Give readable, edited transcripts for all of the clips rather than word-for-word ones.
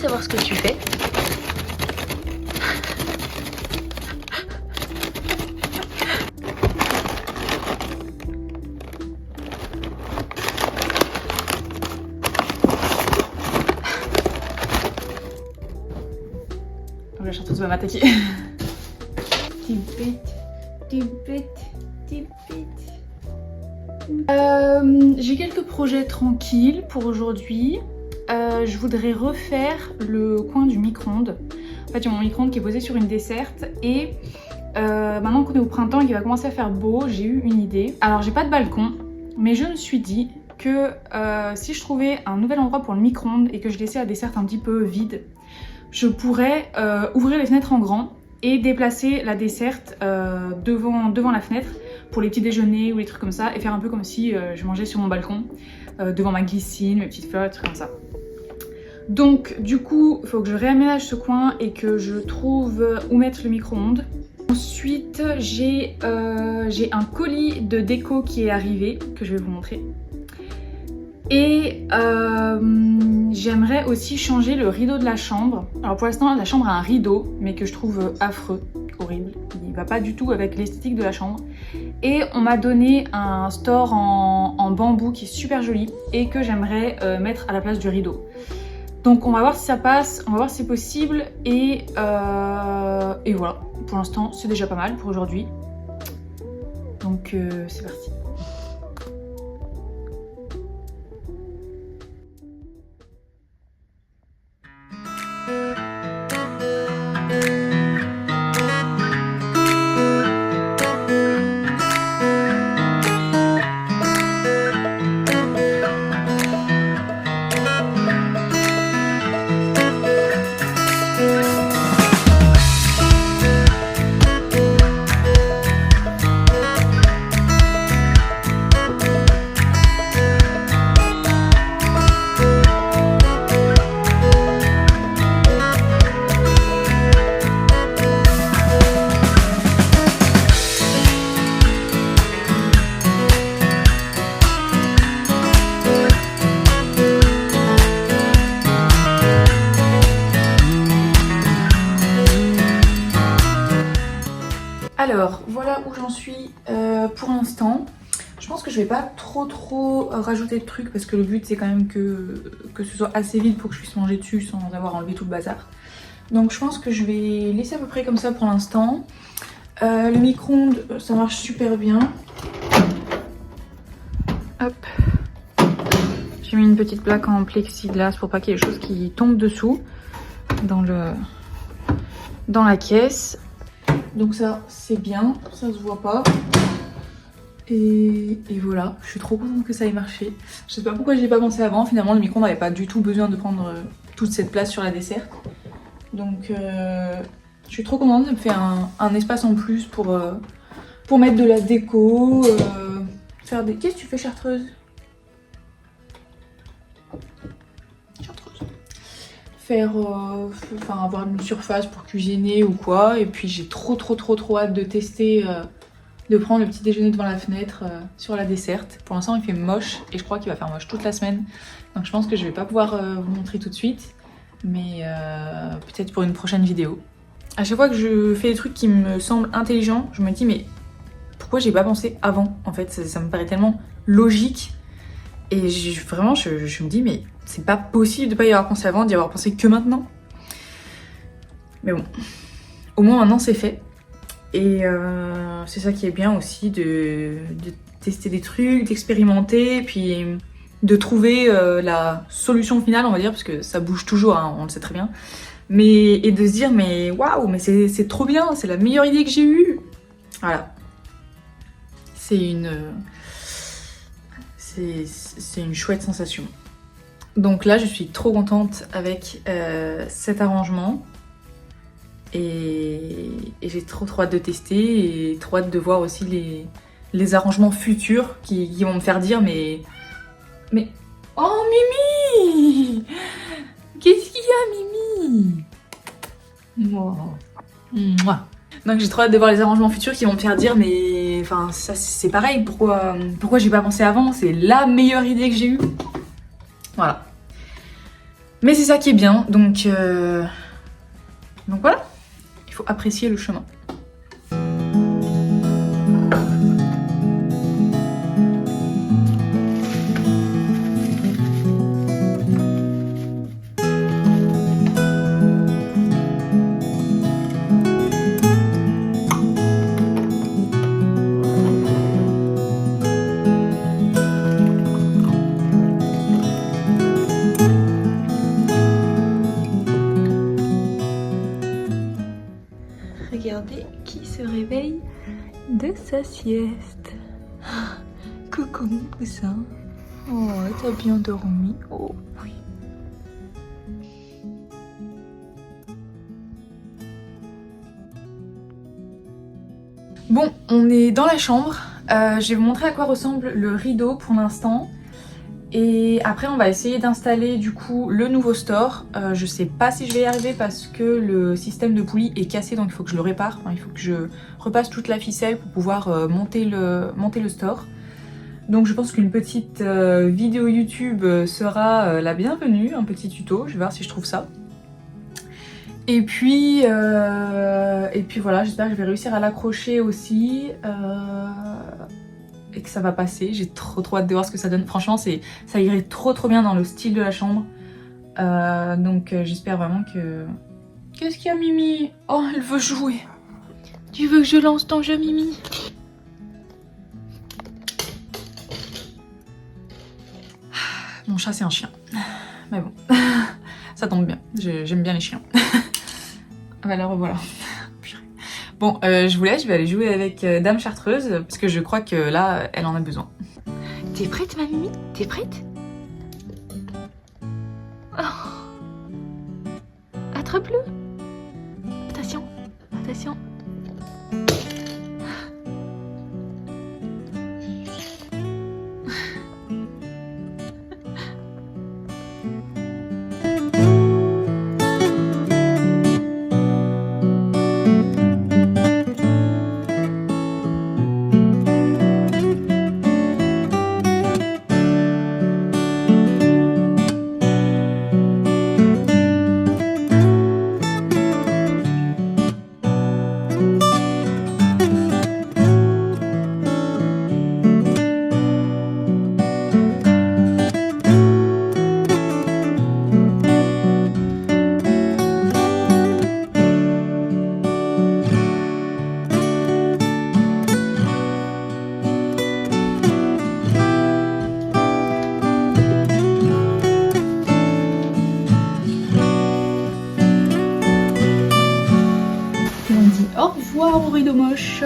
savoir ce que tu fais. La chanteuse va m'attaquer. J'ai quelques projets tranquilles pour aujourd'hui. Je voudrais refaire le coin du micro-ondes. En fait, j'ai mon micro-ondes qui est posé sur une desserte et maintenant qu'on est au printemps et qu'il va commencer à faire beau, j'ai eu une idée. Alors, j'ai pas de balcon, mais je me suis dit que si je trouvais un nouvel endroit pour le micro-ondes et que je laissais la desserte un petit peu vide, je pourrais ouvrir les fenêtres en grand et déplacer la desserte devant la fenêtre pour les petits déjeuners ou les trucs comme ça et faire un peu comme si je mangeais sur mon balcon devant ma glycine, mes petites fleurs, des trucs comme ça. Donc du coup, il faut que je réaménage ce coin et que je trouve où mettre le micro-ondes. Ensuite, j'ai un colis de déco qui est arrivé, que je vais vous montrer. Et j'aimerais aussi changer le rideau de la chambre. Alors pour l'instant, la chambre a un rideau, mais que je trouve affreux, horrible. Il va pas du tout avec l'esthétique de la chambre. Et on m'a donné un store en bambou qui est super joli et que j'aimerais mettre à la place du rideau. Donc on va voir si ça passe, on va voir si c'est possible et voilà. Pour l'instant, c'est déjà pas mal pour aujourd'hui. Donc c'est parti. Alors, voilà où j'en suis pour l'instant. Je pense que je vais pas trop rajouter de trucs parce que le but c'est quand même que ce soit assez vide pour que je puisse manger dessus sans avoir enlevé tout le bazar. Donc je pense que je vais laisser à peu près comme ça pour l'instant. Le micro-ondes, ça marche super bien. Hop. J'ai mis une petite plaque en plexiglas pour pas qu'il y ait des choses qui tombent dessous dans la caisse. Donc ça c'est bien, ça se voit pas. Et voilà, je suis trop contente que ça ait marché. Je sais pas pourquoi j'y ai pas pensé avant, finalement le micro-ondes n'avait pas du tout besoin de prendre toute cette place sur la desserte. Donc je suis trop contente, ça me fait un espace en plus pour mettre de la déco, faire des... Qu'est-ce que tu fais Chartreuse? Avoir une surface pour cuisiner ou quoi. Et puis j'ai trop hâte de tester, de prendre le petit déjeuner devant la fenêtre sur la desserte. Pour l'instant il fait moche et je crois qu'il va faire moche toute la semaine. Donc je pense que je vais pas pouvoir vous montrer tout de suite. Mais peut-être pour une prochaine vidéo. À chaque fois que je fais des trucs qui me semblent intelligents, je me dis mais pourquoi j'ai pas pensé avant en fait, ça me paraît tellement logique. Et vraiment je me dis mais c'est pas possible de pas y avoir pensé avant, d'y avoir pensé que maintenant. Mais bon, au moins maintenant c'est fait. Et c'est ça qui est bien aussi de tester des trucs, d'expérimenter, puis de trouver la solution finale on va dire, parce que ça bouge toujours, hein, on le sait très bien. Et de se dire mais waouh, mais c'est trop bien, c'est la meilleure idée que j'ai eue. Voilà. C'est une chouette sensation. Donc là je suis trop contente avec cet arrangement et j'ai trop hâte de tester et trop hâte de voir aussi les arrangements futurs qui vont me faire dire mais oh Mimi, qu'est-ce qu'il y a Mimi? Mouah. Donc j'ai trop hâte de voir les arrangements futurs qui vont me faire dire mais enfin ça c'est pareil, pourquoi j'ai pas pensé avant, c'est la meilleure idée que j'ai eue. Voilà. Mais c'est ça qui est bien, donc voilà, il faut apprécier le chemin. Regardez qui se réveille de sa sieste. Coucou mon poussin. Oh, t'as bien dormi. Oh oui. Bon, on est dans la chambre. Je vais vous montrer à quoi ressemble le rideau pour l'instant. Et après on va essayer d'installer du coup le nouveau store. Je sais pas si je vais y arriver parce que le système de poulie est cassé, donc il faut que je le répare. Enfin, il faut que je repasse toute la ficelle pour pouvoir monter le store. Donc je pense qu'une petite vidéo YouTube sera la bienvenue, un petit tuto, je vais voir si je trouve ça. Et puis voilà, j'espère que je vais réussir à l'accrocher aussi. Et que ça va passer. J'ai trop hâte de voir ce que ça donne. Franchement, ça irait trop bien dans le style de la chambre. Donc j'espère vraiment que... Qu'est-ce qu'il y a, Mimi? Oh, elle veut jouer. Tu veux que je lance ton jeu, Mimi? Mon chat, c'est un chien. Mais bon, ça tombe bien. J'aime bien les chiens. Ah bah, la revoilà. Bon, je vous laisse, je vais aller jouer avec Dame Chartreuse, parce que je crois que là, elle en a besoin. T'es prête, ma Mimi? T'es prête? Oh. Attrape-le. Attention, attention. Au revoir au rideau moche.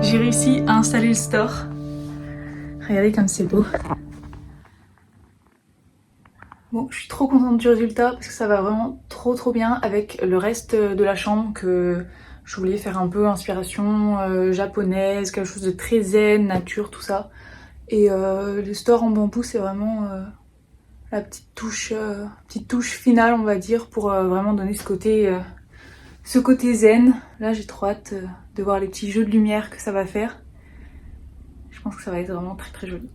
J'ai réussi à installer le store. Regardez comme c'est beau. Bon, je suis trop contente du résultat parce que ça va vraiment trop bien avec le reste de la chambre, que je voulais faire un peu inspiration japonaise, quelque chose de très zen, nature, tout ça. Et le store en bambou, c'est vraiment la petite touche finale, on va dire, pour vraiment donner ce côté zen. Là, j'ai trop hâte de voir les petits jeux de lumière que ça va faire. Je pense que ça va être vraiment très joli.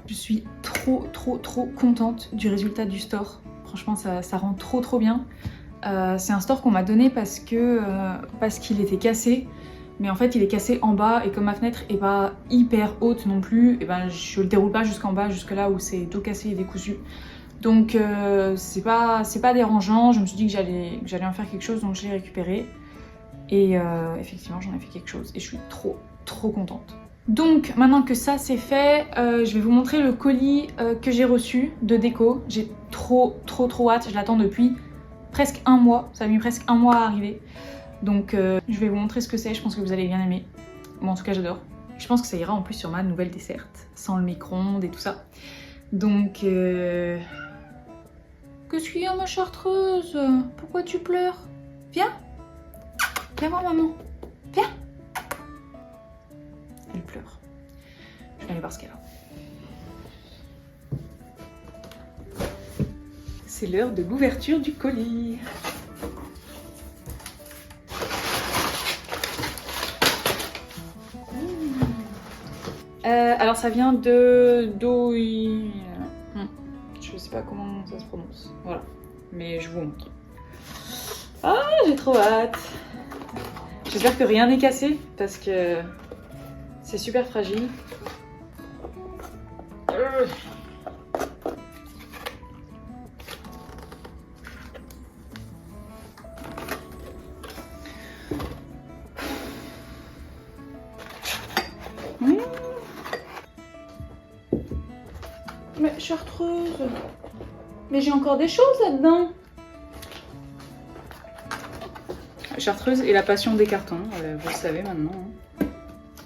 Je suis trop contente du résultat du store. Franchement, ça rend trop bien. C'est un store qu'on m'a donné parce qu'il était cassé. Mais en fait, il est cassé en bas et comme ma fenêtre est pas hyper haute non plus, et ben je le déroule pas jusqu'en bas, jusque là où c'est tout cassé et décousu. Donc c'est pas dérangeant. Je me suis dit que j'allais en faire quelque chose, donc je l'ai récupéré. Et effectivement, j'en ai fait quelque chose et je suis trop contente. Donc maintenant que ça c'est fait, je vais vous montrer le colis que j'ai reçu de déco. J'ai trop hâte, je l'attends depuis presque un mois. Ça a mis presque un mois à arriver. Donc je vais vous montrer ce que c'est, je pense que vous allez bien aimer. Bon, en tout cas j'adore. Je pense que ça ira en plus sur ma nouvelle desserte, sans le micro-ondes et tout ça. Donc qu'est-ce qu'il y a ma chartreuse? Pourquoi tu pleures? Viens. Viens voir maman. Viens. Elle pleure. Je vais aller voir ce qu'elle a. C'est l'heure de l'ouverture du colis. Alors ça vient de je sais pas comment ça se prononce. Voilà. Mais je vous montre. Ah, j'ai trop hâte. J'espère que rien n'est cassé parce que c'est super fragile. Mais chartreuse, mais j'ai encore des choses là-dedans. Chartreuse et la passion des cartons, vous le savez maintenant.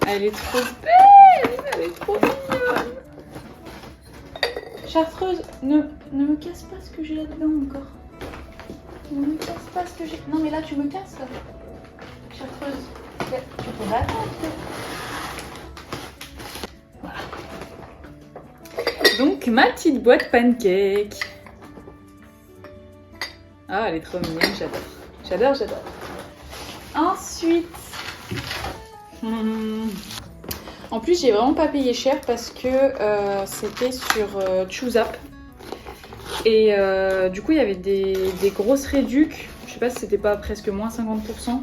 Elle est trop belle, elle est trop mignonne. Chartreuse, ne me casse pas ce que j'ai là-dedans encore. Ne me casse pas ce que j'ai. Non mais là tu me casses. Chartreuse, tu pourrais attendre. Voilà. Donc ma petite boîte pancake. Ah, elle est trop mignonne, j'adore. Ensuite, en plus j'ai vraiment pas payé cher parce que c'était sur ChooseUp et du coup il y avait des grosses réducs. Je sais pas si c'était pas presque moins 50%.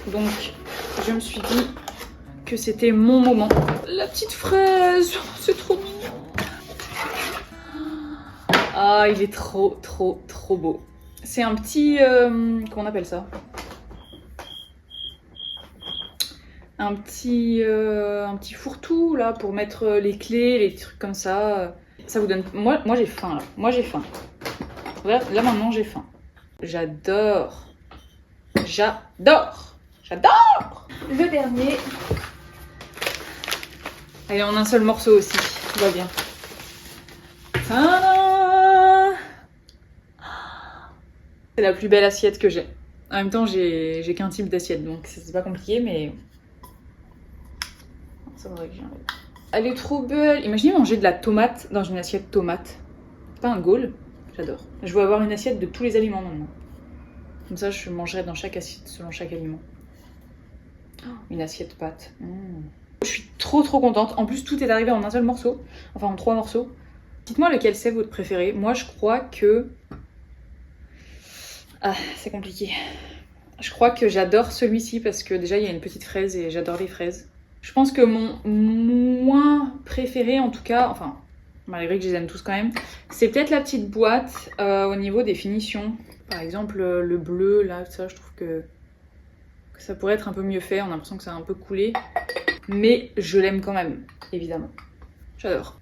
Donc je me suis dit que c'était mon moment. La petite fraise, c'est trop mignon. Ah, il est trop beau. C'est un petit... comment on appelle ça? Un petit fourre-tout là pour mettre les clés, les trucs comme ça. Ça vous donne... Moi j'ai faim là. Moi j'ai faim. Là maintenant j'ai faim. J'adore. Le dernier. Elle est en un seul morceau aussi. Tout va bien. Tadam! C'est la plus belle assiette que j'ai. En même temps, j'ai qu'un type d'assiette, donc c'est pas compliqué, mais... Ça m'aurait que j'ai envie. Elle est trop belle. Imaginez manger de la tomate dans une assiette tomate. C'est pas un goal? J'adore. Je veux avoir une assiette de tous les aliments maintenant. Comme ça, je mangerai dans chaque assiette, selon chaque aliment. Une assiette pâte. Je suis trop contente. En plus, tout est arrivé en un seul morceau. Enfin, en 3 morceaux. Dites-moi lequel c'est votre préféré. Moi, je crois que... Ah, c'est compliqué. Je crois que j'adore celui-ci parce que déjà, il y a une petite fraise et j'adore les fraises. Je pense que mon moins préféré, en tout cas, enfin, malgré que je les aime tous quand même, c'est peut-être la petite boîte au niveau des finitions. Par exemple, le bleu, là, ça, je trouve que ça pourrait être un peu mieux fait. On a l'impression que ça a un peu coulé. Mais je l'aime quand même, évidemment. J'adore.